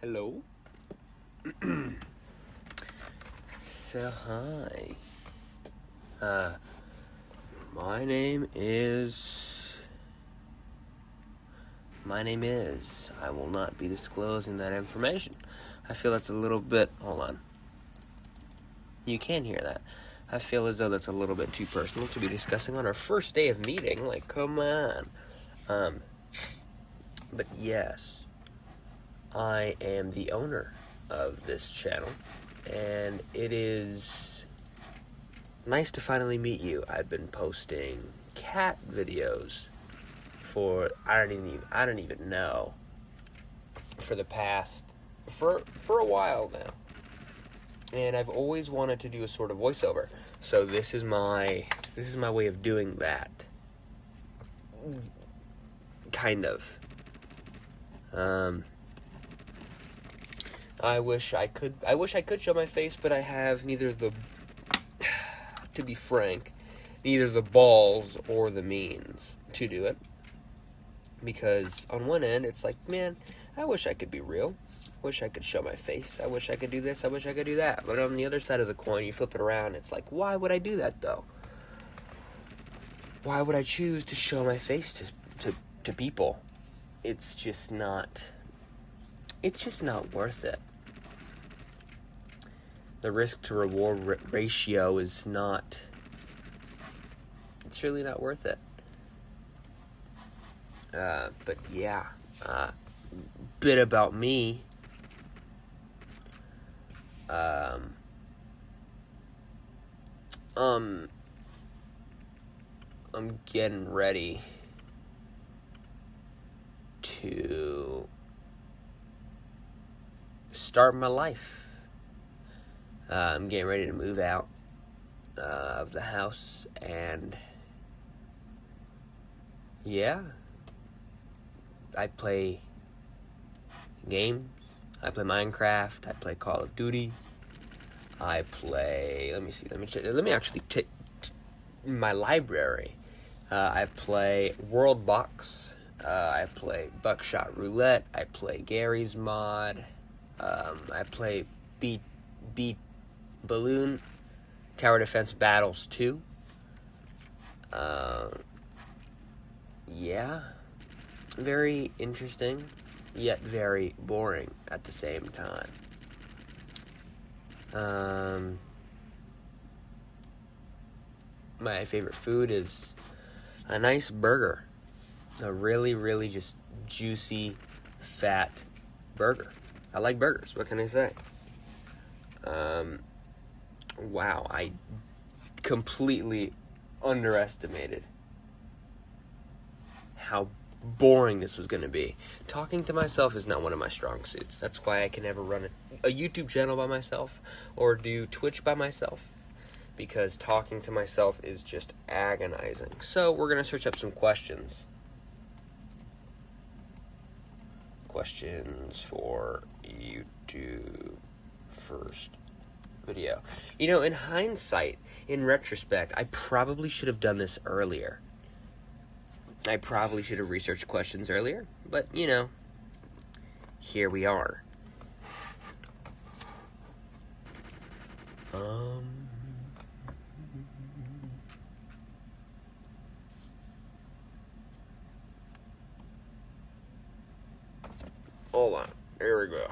Hello. So hi. My name is. I will not be disclosing that information. I feel that's a little bit. Hold on. You can hear that. I feel as though that's a little bit too personal to be discussing on our first day of meeting. Like, come on. But yes, I am the owner of this channel, and it is nice to finally meet you. I've been posting cat videos for I don't even know for the past for a while now. And I've always wanted to do a sort of voiceover. So this is my way of doing that. Kind of. I wish I could show my face, but I have to be frank, neither the balls or the means to do it. Because on one end, it's like, man, I wish I could be real. Wish I could show my face. I wish I could do this. I wish I could do that. But on the other side of the coin, you flip it around, it's like, why would I do that, though? Why would I choose to show my face to people? It's just not worth it. The risk to reward ratio is not, it's really not worth it. But yeah, bit about me. I'm getting ready to start my life. I'm getting ready to move out of the house, and yeah, I play games. I play Minecraft. I play Call of Duty. I play. Let me actually take my library. I play World Box. I play Buckshot Roulette. I play Gary's Mod. I play Beat Balloon Tower Defense Battles 2. Yeah, very interesting, yet very boring at the same time. My favorite food is a nice burger. A really, really just juicy, fat burger. I like burgers, what can I say? Wow, I completely underestimated how boring this was going to be. Talking to myself is not one of my strong suits. That's why I can never run a YouTube channel by myself or do Twitch by myself, because talking to myself is just agonizing. So we're going to search up some questions. Questions for YouTube first video. You know, in hindsight, in retrospect, I probably should have done this earlier. I probably should have researched questions earlier, but, you know, here we are. Hold on. Here we go.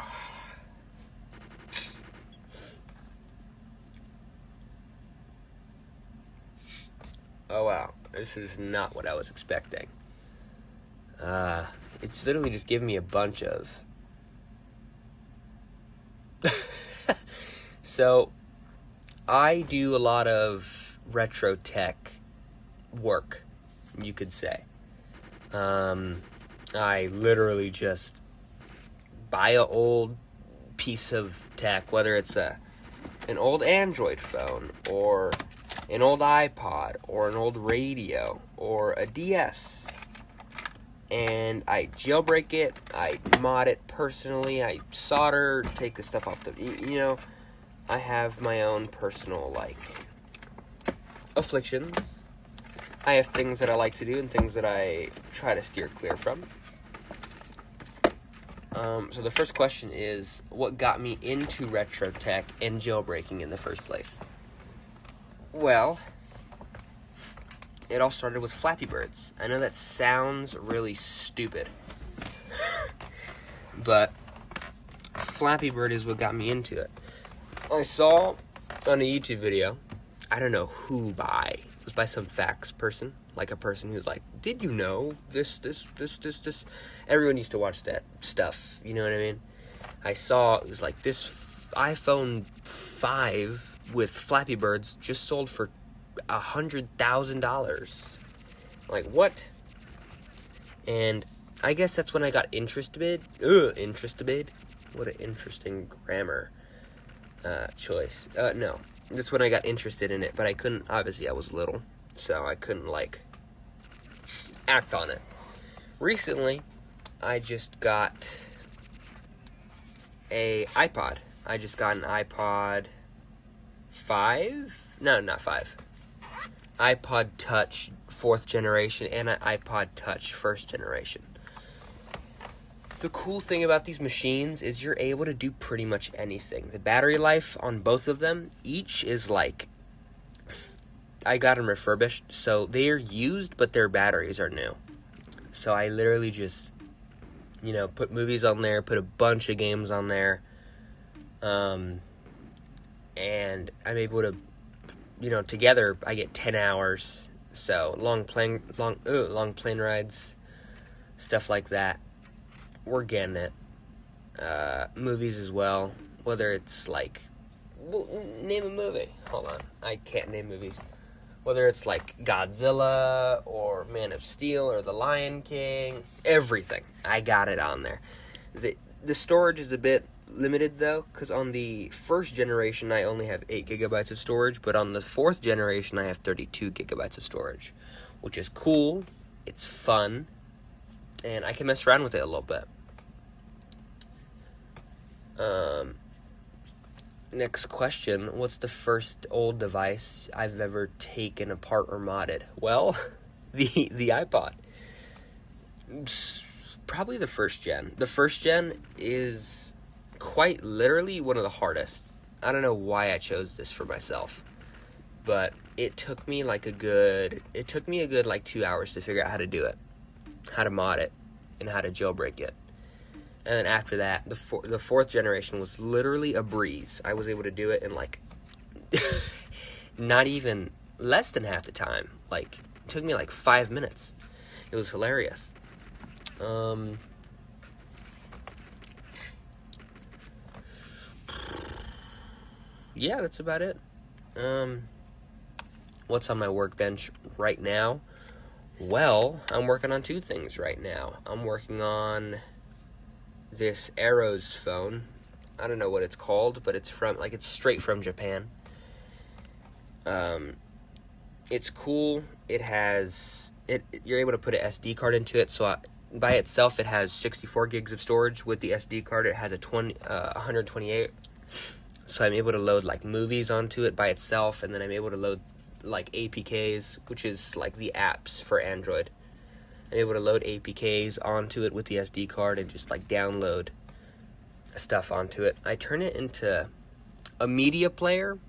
Oh, wow. This is not what I was expecting. It's literally just giving me a bunch of... So, I do a lot of retro tech work, you could say. I literally just buy an old piece of tech, whether it's an old Android phone, or an old iPod, or an old radio, or a DS, and I jailbreak it, I mod it personally, I solder, take the stuff off I have my own personal, afflictions. I have things that I like to do and things that I try to steer clear from. So the first question is, what got me into retro tech and jailbreaking in the first place? Well, it all started with Flappy Birds. I know that sounds really stupid, but Flappy Bird is what got me into it. I saw on a YouTube video, I don't know who by, it was by some facts person, like a person who's like, did you know this? Everyone used to watch that stuff, you know what I mean? I saw, it was like this iPhone 5 with Flappy Birds just sold for $100,000. Like, what? And I guess that's when I got interested. What an interesting grammar choice. No, that's when I got interested in it, but I couldn't, obviously I was little, so I couldn't, like, act on it. Recently, I just got a iPod. I just got an iPod 5? No, not 5. iPod Touch 4th generation and an iPod Touch 1st generation. The cool thing about these machines is you're able to do pretty much anything. The battery life on both of them, each is like, I got them refurbished, so they are used, but their batteries are new. So I literally just, put movies on there, put a bunch of games on there, and I'm able to, together I get 10 hours. So long plane rides, stuff like that. We're getting it. Movies as well. Whether it's like, name a movie. Hold on, I can't name movies. Whether it's like Godzilla or Man of Steel or The Lion King, everything. I got it on there. The storage is a bit limited though, because on the 1st generation I only have 8 gigabytes of storage, but on the 4th generation I have 32 gigabytes of storage, which is cool. It's fun, and I can mess around with it a little bit. Next question, what's the first old device I've ever taken apart or modded? Well, the iPod. Probably the 1st gen. The 1st gen is quite literally one of the hardest. I don't know why I chose this for myself, but it took me a good 2 hours to figure out how to do it, how to mod it, and how to jailbreak it. And then after that, the 4th generation was literally a breeze. I was able to do it in not even less than half the time. It took me 5 minutes. It was hilarious. Yeah, that's about it. What's on my workbench right now? Well, I'm working on 2 things right now. I'm working on this Arrows phone. I don't know what it's called, but it's it's straight from Japan. It's cool. It has you're able to put an SD card into it. So by itself, it has 64 gigs of storage. With the SD card, it has 128. So I'm able to load movies onto it by itself, and then I'm able to load APKs, which is the apps for Android. I'm able to load APKs onto it with the SD card and just download stuff onto it. I turn it into a media player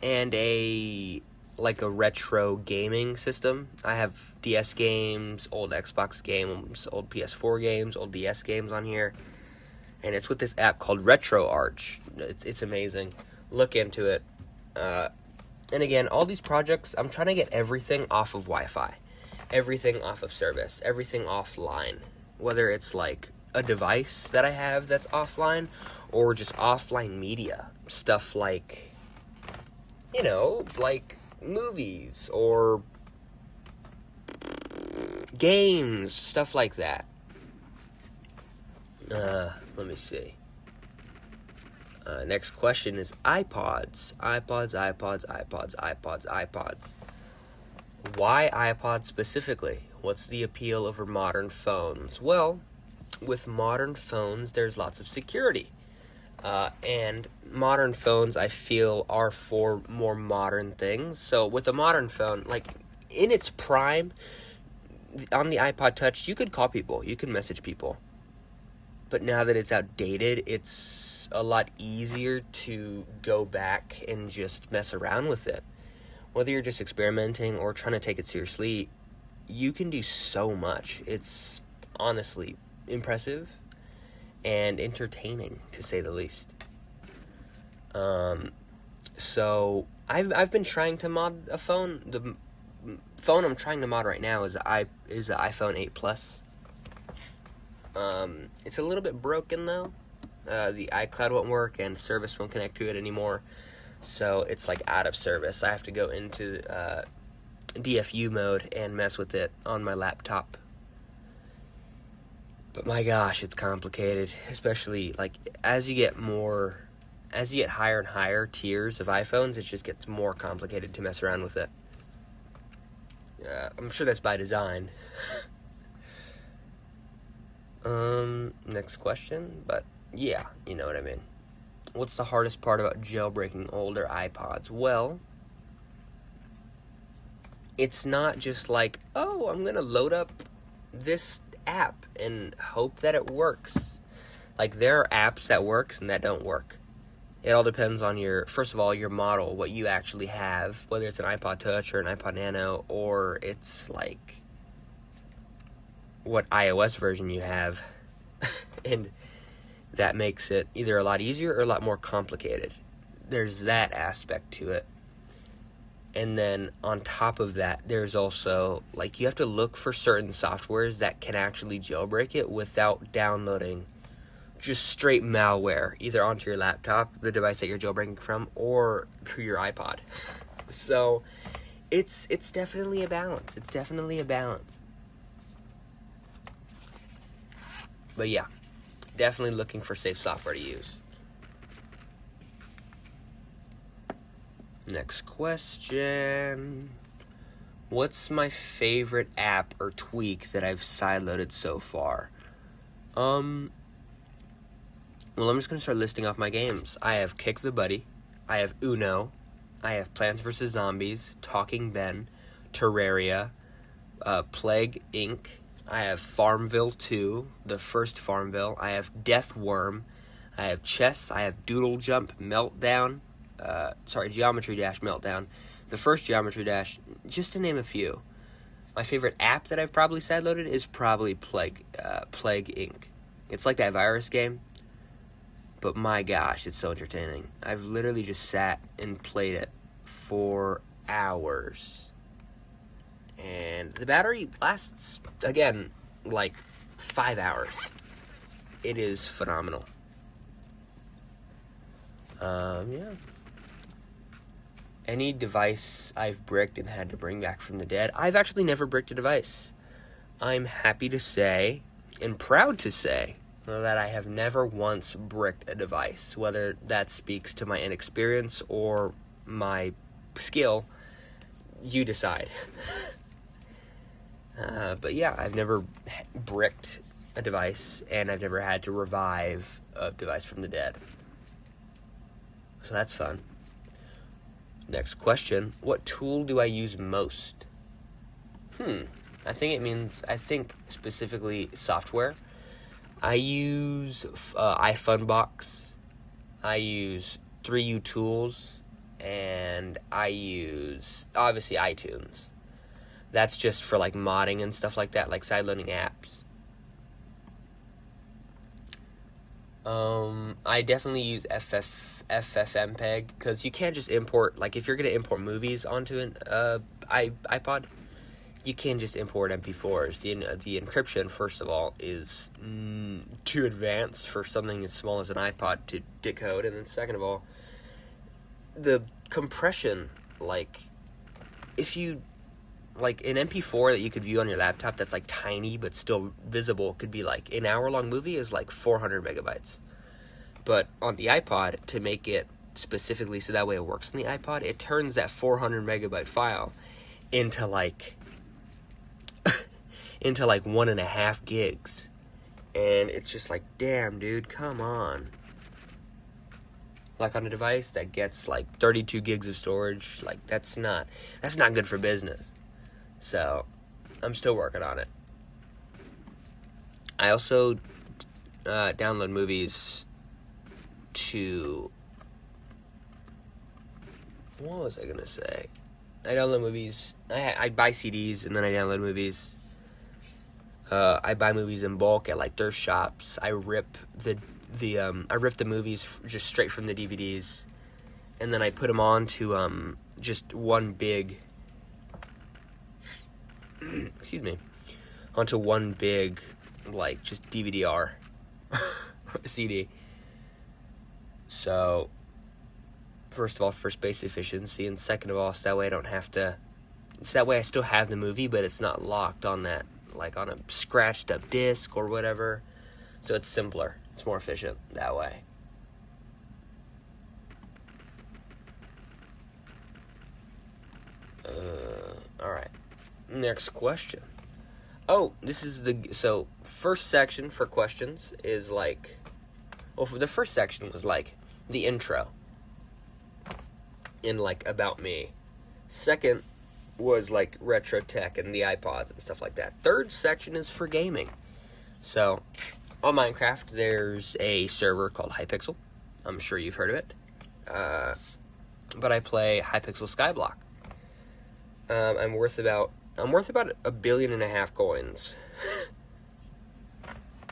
and a retro gaming system. I have DS games, old Xbox games, old PS4 games, old DS games on here. And it's with this app called RetroArch. It's amazing. Look into it. And again, all these projects, I'm trying to get everything off of Wi-Fi. Everything off of service, everything offline, whether it's a device that I have that's offline or just offline media, stuff movies or games, stuff like that. Let me see. Next question is iPods. Why iPods specifically? What's the appeal over modern phones? Well, with modern phones, there's lots of security. And modern phones, I feel, are for more modern things. So with a modern phone, in its prime, on the iPod Touch, you could call people. You could message people. but now that it's outdated, it's a lot easier to go back and just mess around with it. Whether you're just experimenting or trying to take it seriously, you can do so much. It's honestly impressive and entertaining, to say the least. So I've been trying to mod a phone. The phone I'm trying to mod right now is an iPhone 8 Plus. It's a little bit broken though. The iCloud won't work and service won't connect to it anymore. So it's like out of service. I have to go into DFU mode and mess with it on my laptop. But my gosh, it's complicated, especially like as you get higher and higher tiers of iPhones, it just gets more complicated to mess around with it. I'm sure that's by design. Next question, but yeah, you know what I mean. What's the hardest part about jailbreaking older iPods? Well, it's not just like, oh, I'm gonna load up this app and hope that it works. Like, there are apps that works and that don't work. It all depends on first of all, your model, what you actually have, whether it's an iPod Touch or an iPod Nano, or it's like what iOS version you have. And that makes it either a lot easier or a lot more complicated. There's that aspect to it. And then on top of that, there's also, like, you have to look for certain softwares that can actually jailbreak it without downloading just straight malware, either onto your laptop, the device that you're jailbreaking from, or to your iPod. So it's definitely a balance. It's definitely a balance. But yeah, definitely looking for safe software to use. Next question. What's my favorite app or tweak that I've sideloaded so far? Well, I'm just going to start listing off my games. I have Kick the Buddy. I have Uno. I have Plants vs. Zombies, Talking Ben, Terraria, Plague Inc. I have Farmville 2, the first Farmville. I have Death Worm. I have Chess. I have Doodle Jump, Meltdown. Geometry Dash, Meltdown. The first Geometry Dash, just to name a few. My favorite app that I've probably sideloaded is probably Plague Inc. It's like that virus game, but my gosh, it's so entertaining. I've literally just sat and played it for hours. And the battery lasts, again, like 5 hours. It is phenomenal. Yeah. Any device I've bricked and had to bring back from the dead? I've actually never bricked a device. I'm happy to say, and proud to say, that I have never once bricked a device. Whether that speaks to my inexperience or my skill, you decide. But yeah, I've never bricked a device, and I've never had to revive a device from the dead. So that's fun. Next question. What tool do I use most? I think specifically software. I use iFunbox. I use 3U Tools. And I use, obviously, iTunes. That's just for, like, modding and stuff like that, like sideloading apps. I definitely use FFmpeg, because you can't just import, like, if you're going to import movies onto an iPod, you can't just import MP4s. The encryption, first of all, is too advanced for something as small as an iPod to decode, and then second of all, the compression, like, if you, like, an MP4 that you could view on your laptop that's, like, tiny but still visible could be, like, an hour-long movie is, like, 400 megabytes. But on the iPod, to make it specifically so that way it works on the iPod, it turns that 400 megabyte file into, like, 1.5 gigs. And it's just like, damn, dude, come on. Like, on a device that gets, like, 32 gigs of storage, like, that's not good for business. So, I'm still working on it. I also download movies to... What was I gonna say? I download movies. I buy CDs and then I download movies. I buy movies in bulk at like thrift shops. I rip the movies just straight from the DVDs, and then I put them on to just one big excuse me, onto one big like just DVD-R CD. So first of all, for space efficiency, and second of all, so that way I don't have to. It's that way I still have the movie, but it's not locked on that, like on a scratched up disc or whatever. So it's simpler. It's more efficient that way. All right. Next question. Oh, this is so first section for questions is like, well, for the first section was like the intro. In like about me. Second was like retro tech and the iPods and stuff like that. Third section is for gaming. So on Minecraft there's a server called Hypixel. I'm sure you've heard of it. But I play Hypixel Skyblock. I'm worth about $1.5 billion coins.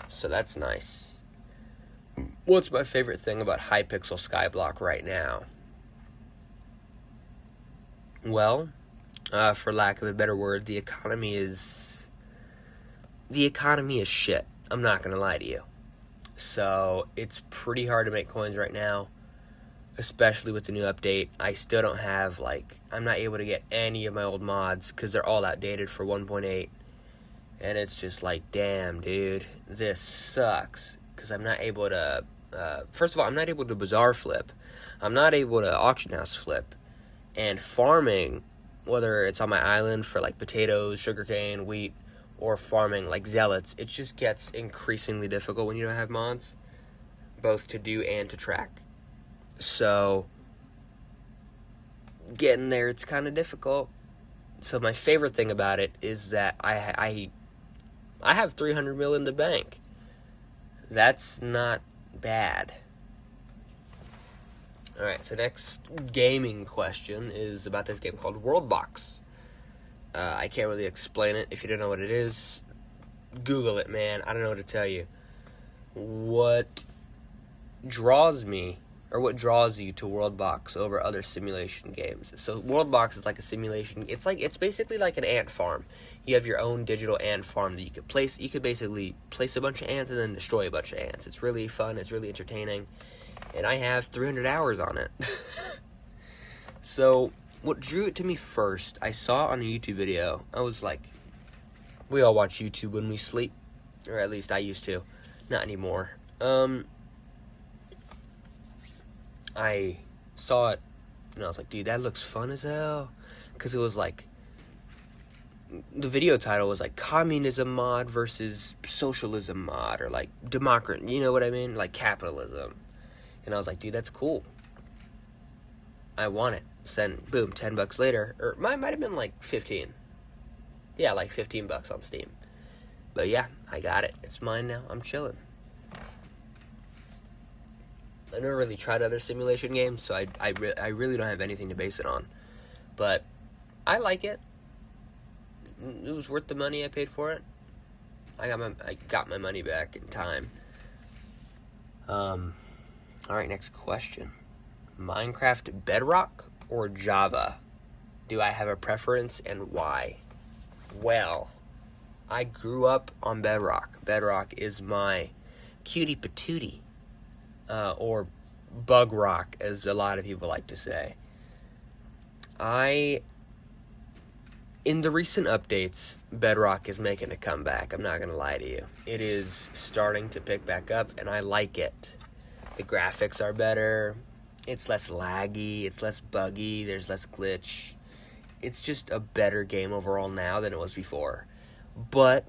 So that's nice. What's my favorite thing about Hypixel Skyblock right now? Well, for lack of a better word, the economy is shit. I'm not gonna lie to you. So it's pretty hard to make coins right now, especially with the new update. I still don't have I'm not able to get any of my old mods because they're all outdated for 1.8, and it's just like, damn, dude, this sucks because I'm not able to. First of all, I'm not able to bazaar flip. I'm not able to auction house flip. And farming, whether it's on my island for like potatoes, sugarcane, wheat, or farming like zealots, it just gets increasingly difficult when you don't have mods, both to do and to track. So getting there, it's kind of difficult. So my favorite thing about it is that I have 300 mil in the bank. That's not bad. Alright, so next gaming question is about this game called Worldbox. I can't really explain it. If you don't know what it is, Google it, man. I don't know what to tell you. What draws me, or what draws you to Worldbox over other simulation games? So Worldbox is like a simulation. It's basically like an ant farm. You have your own digital ant farm that you could place. You could basically place a bunch of ants and then destroy a bunch of ants. It's really fun. It's really entertaining. And I have 300 hours on it. So, what drew it to me first, I saw on a YouTube video. I was like, we all watch YouTube when we sleep. Or at least I used to. Not anymore. I saw it, and I was like, dude, that looks fun as hell. Because it was like, the video title was like, communism mod versus socialism mod. Or like, democracy, you know what I mean? Like, capitalism. And I was like, dude, that's cool. I want it. So then, boom, $10 later. Or might have been like 15. Yeah, like $15 on Steam. But yeah, I got it. It's mine now. I'm chilling. I never really tried other simulation games, so I really don't have anything to base it on. But I like it. It was worth the money I paid for it. I got my money back in time. Alright, next question. Minecraft Bedrock or Java? Do I have a preference and why? Well, I grew up on Bedrock. Bedrock is my cutie patootie. Or bug rock, as a lot of people like to say. In the recent updates, Bedrock is making a comeback. I'm not going to lie to you. It is starting to pick back up, and I like it. The graphics are better. It's less laggy. It's less buggy. There's less glitch. It's just a better game overall now than it was before. But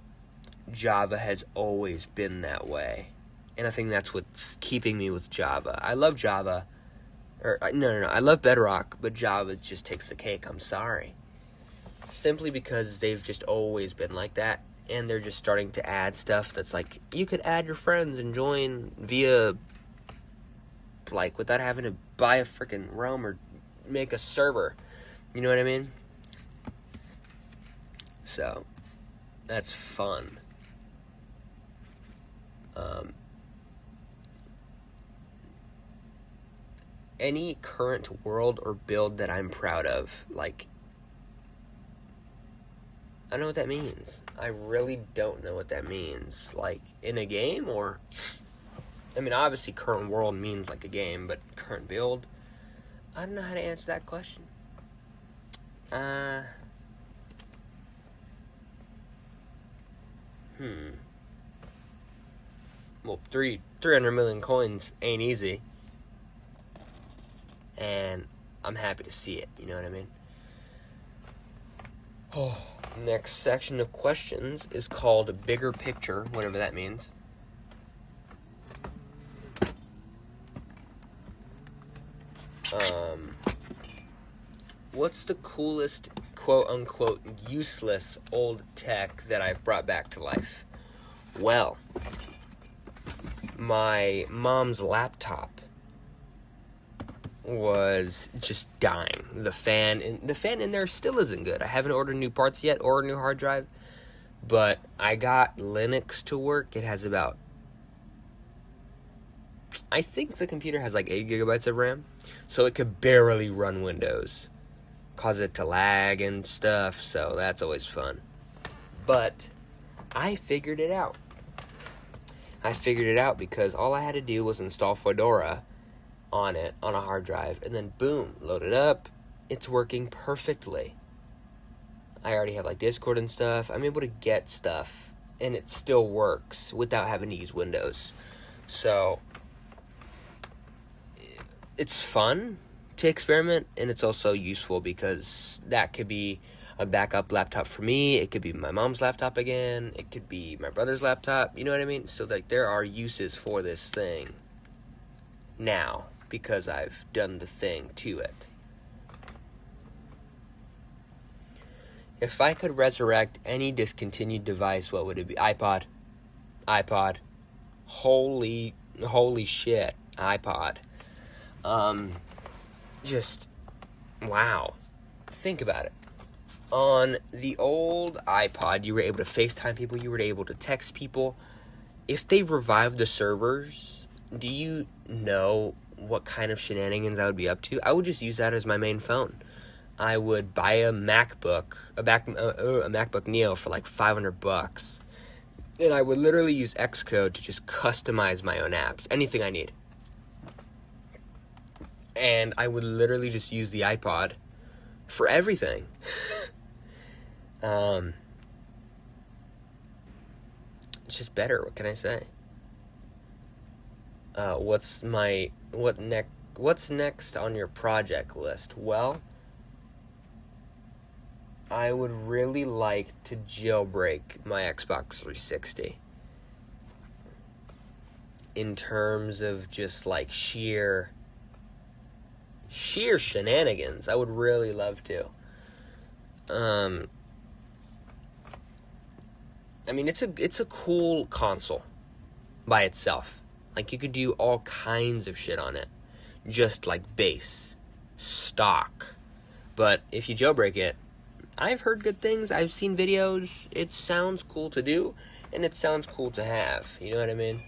Java has always been that way. And I think that's what's keeping me with Java. I love Java. No. I love Bedrock, but Java just takes the cake. I'm sorry. Simply because they've just always been like that. and they're just starting to add stuff that's like, you could add your friends and join via, like, without having to buy a freaking realm or make a server. You know what I mean? So, that's fun. Any current world or build that I'm proud of, like, I don't know what that means. I really don't know what that means. Like, in a game, or... I mean, obviously, current world means, like, a game, but current build... I don't know how to answer that question. Well, 300 million coins ain't easy. And I'm happy to see it, you know what I mean? Oh, next section of questions is called Bigger Picture, whatever that means. What's the coolest, quote-unquote, useless old tech that I've brought back to life? Well, my mom's laptop was just dying. The fan in there still isn't good. I haven't ordered new parts yet or a new hard drive, but I got Linux to work. It has about, I think the computer has like 8 gigabytes of RAM, so it could barely run Windows, cause it to lag and stuff, so that's always fun. But I figured it out. Because all I had to do was install Fedora on it, on a hard drive, and then boom, load it up. It's working perfectly. I already have like Discord and stuff. I'm able to get stuff, and it still works without having to use Windows. So it's fun to experiment, and it's also useful because that could be a backup laptop for me. It could be my mom's laptop again. It could be my brother's laptop. You know what I mean? So like, there are uses for this thing now because I've done the thing to it. If I could resurrect any discontinued device, what would it be? iPod. Holy shit, iPod. Just, wow. Think about it. On the old iPod, you were able to FaceTime people, you were able to text people. If they revived the servers, do you know what kind of shenanigans I would be up to? I would just use that as my main phone. I would buy a MacBook Neo for like $500, and I would literally use Xcode to just customize my own apps, anything I need. And I would literally just use the iPod for everything. It's just better. What can I say? What's next on your project list? Well, I would really like to jailbreak my Xbox 360. In terms of just like sheer shenanigans, I would really love to. I mean, it's a cool console by itself. Like, you could do all kinds of shit on it, just like base, stock. But if you jailbreak it, I've heard good things. I've seen videos. It sounds cool to do, and it sounds cool to have. You know what I mean?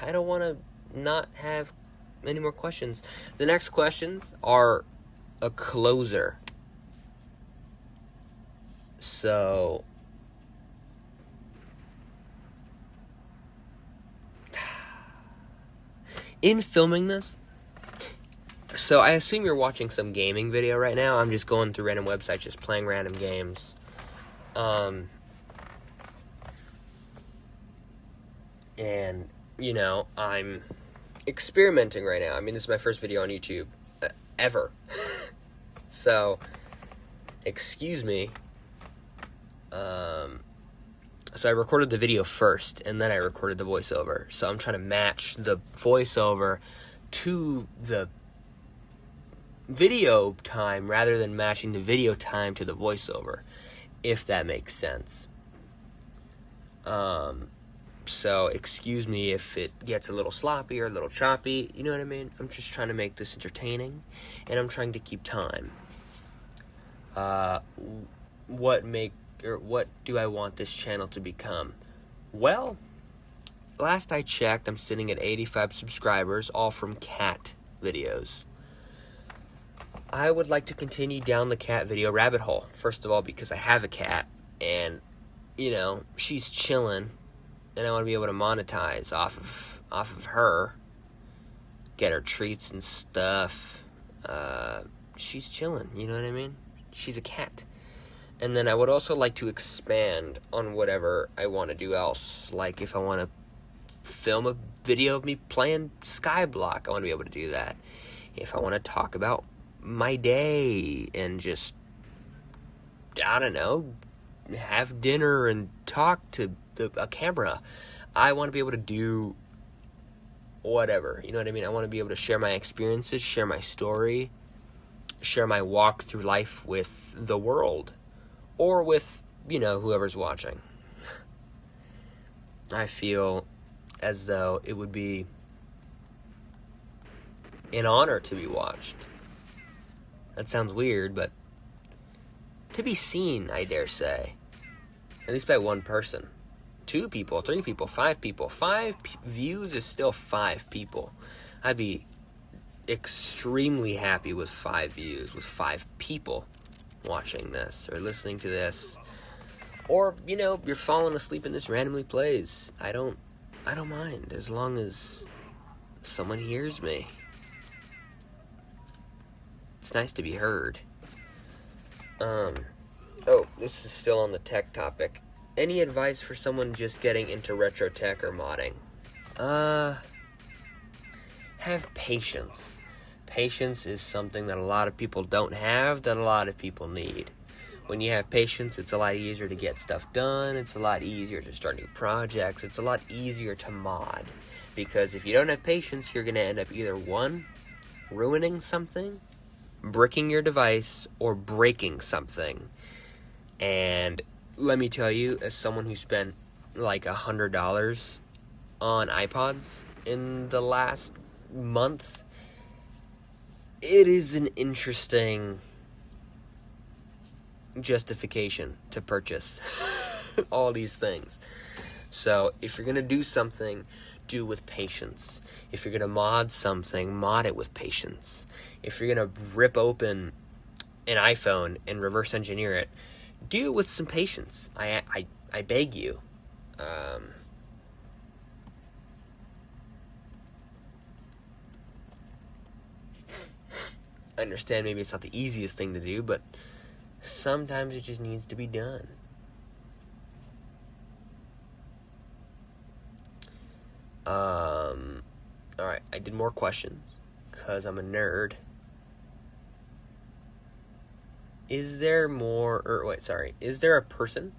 I don't want to not have any more questions. The next questions are a closer. So, in filming this, so I assume you're watching some gaming video right now. I'm just going through random websites, just playing random games. And, you know, I'm experimenting right now. I mean, this is my first video on YouTube ever. So, excuse me. So I recorded the video first, and then I recorded the voiceover. So I'm trying to match the voiceover to the video time rather than matching the video time to the voiceover, if that makes sense. So excuse me if it gets a little sloppy or a little choppy, you know what I mean? I'm just trying to make this entertaining, and I'm trying to keep time. What do I want this channel to become? Well, last I checked, I'm sitting at 85 subscribers, all from cat videos. I would like to continue down the cat video rabbit hole. First of all, because I have a cat, and, you know, she's chilling, and I want to be able to monetize off of her, get her treats and stuff. She's chilling, you know what I mean? She's a cat. And then I would also like to expand on whatever I want to do else. Like if I want to film a video of me playing Skyblock, I want to be able to do that. If I want to talk about my day and just, I don't know, have dinner and talk to a camera, I want to be able to do whatever, you know what I mean? I want to be able to share my experiences, share my story, share my walk through life with the world, or with, you know, whoever's watching. I feel as though it would be an honor to be watched. That sounds weird, but to be seen, I dare say. At least by one person. 2 people, 3 people, 5 people. 5 views is still 5 people. I'd be extremely happy with 5 views, with 5 people watching this or listening to this. Or, you know, you're falling asleep and this randomly plays. I don't mind, as long as someone hears me. It's nice to be heard. This is still on the tech topic. Any advice for someone just getting into retro tech or modding? Have patience. Patience is something that a lot of people don't have, that a lot of people need. When you have patience, it's a lot easier to get stuff done. It's a lot easier to start new projects. It's a lot easier to mod. Because if you don't have patience, you're going to end up either 1, ruining something, bricking your device, or breaking something. And let me tell you, as someone who spent like $100 on iPods in the last month, it is an interesting justification to purchase all these things. So if you're going to do something, do with patience. If you're going to mod something, mod it with patience. If you're going to rip open an iPhone and reverse engineer it, do it with some patience. I beg you. I understand maybe it's not the easiest thing to do, but sometimes it just needs to be done. Alright, I did more questions because I'm a nerd. Is there a person,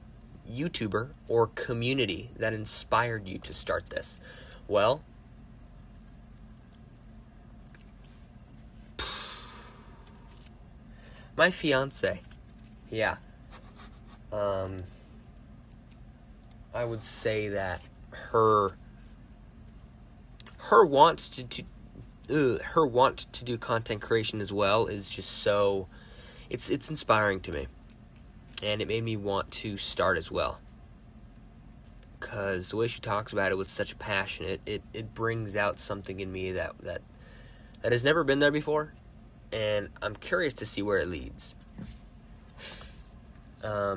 YouTuber, or community that inspired you to start this? Well, my fiance. Yeah. I would say that her want to do content creation as well is just so, it's inspiring to me, and it made me want to start as well, because the way she talks about it with such passion, it brings out something in me that has never been there before, and I'm curious to see where it leads.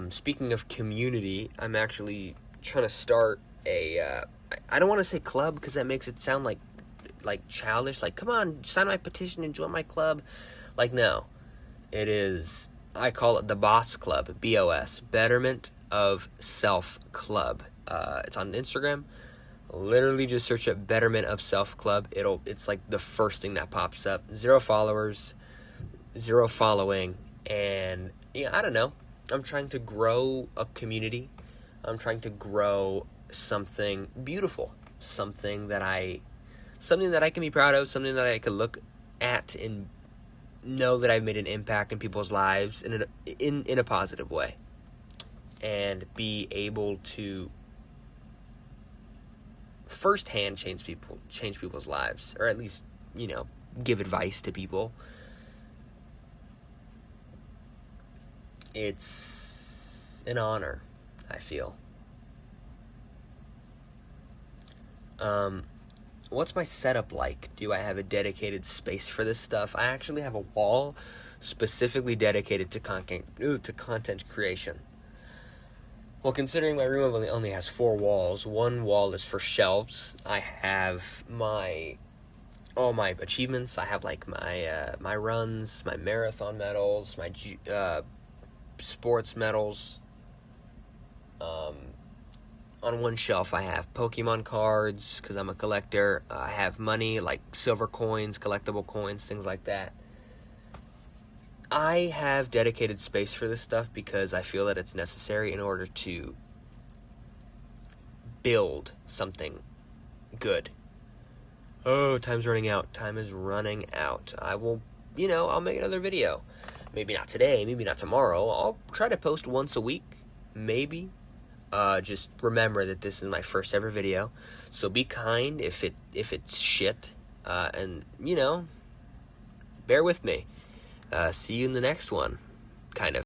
Speaking of community, I'm actually trying to start a I don't want to say club, because that makes it sound like childish, like, come on, sign my petition and join my club. Like, no. It is, I call it the Boss Club, BOS, Betterment of Self Club. It's on Instagram. Literally just search up Betterment of Self Club. It's like the first thing that pops up. 0 followers, 0 following, and yeah, I don't know. I'm trying to grow a community. I'm trying to grow something beautiful, something that I something that I can be proud of, something that I could look at and know that I've made an impact in people's lives in a positive way, and be able to firsthand change people's lives, or at least, give advice to people. It's an honor, I feel. What's my setup like? Do I have a dedicated space for this stuff? I actually have a wall specifically dedicated to content creation. Well, considering my room only has 4 walls, one wall is for shelves. I have all my achievements. I have like my runs, my marathon medals, my sports medals. On one shelf I have Pokemon cards, because I'm a collector. I have money, like silver coins, collectible coins, things like that. I have dedicated space for this stuff because I feel that it's necessary in order to build something good. Oh, time's running out. Time is running out. I will, I'll make another video. Maybe not today, maybe not tomorrow. I'll try to post once a week, maybe. Just remember that this is my first ever video, so be kind if it's shit, and bear with me. See you in the next one, kind of.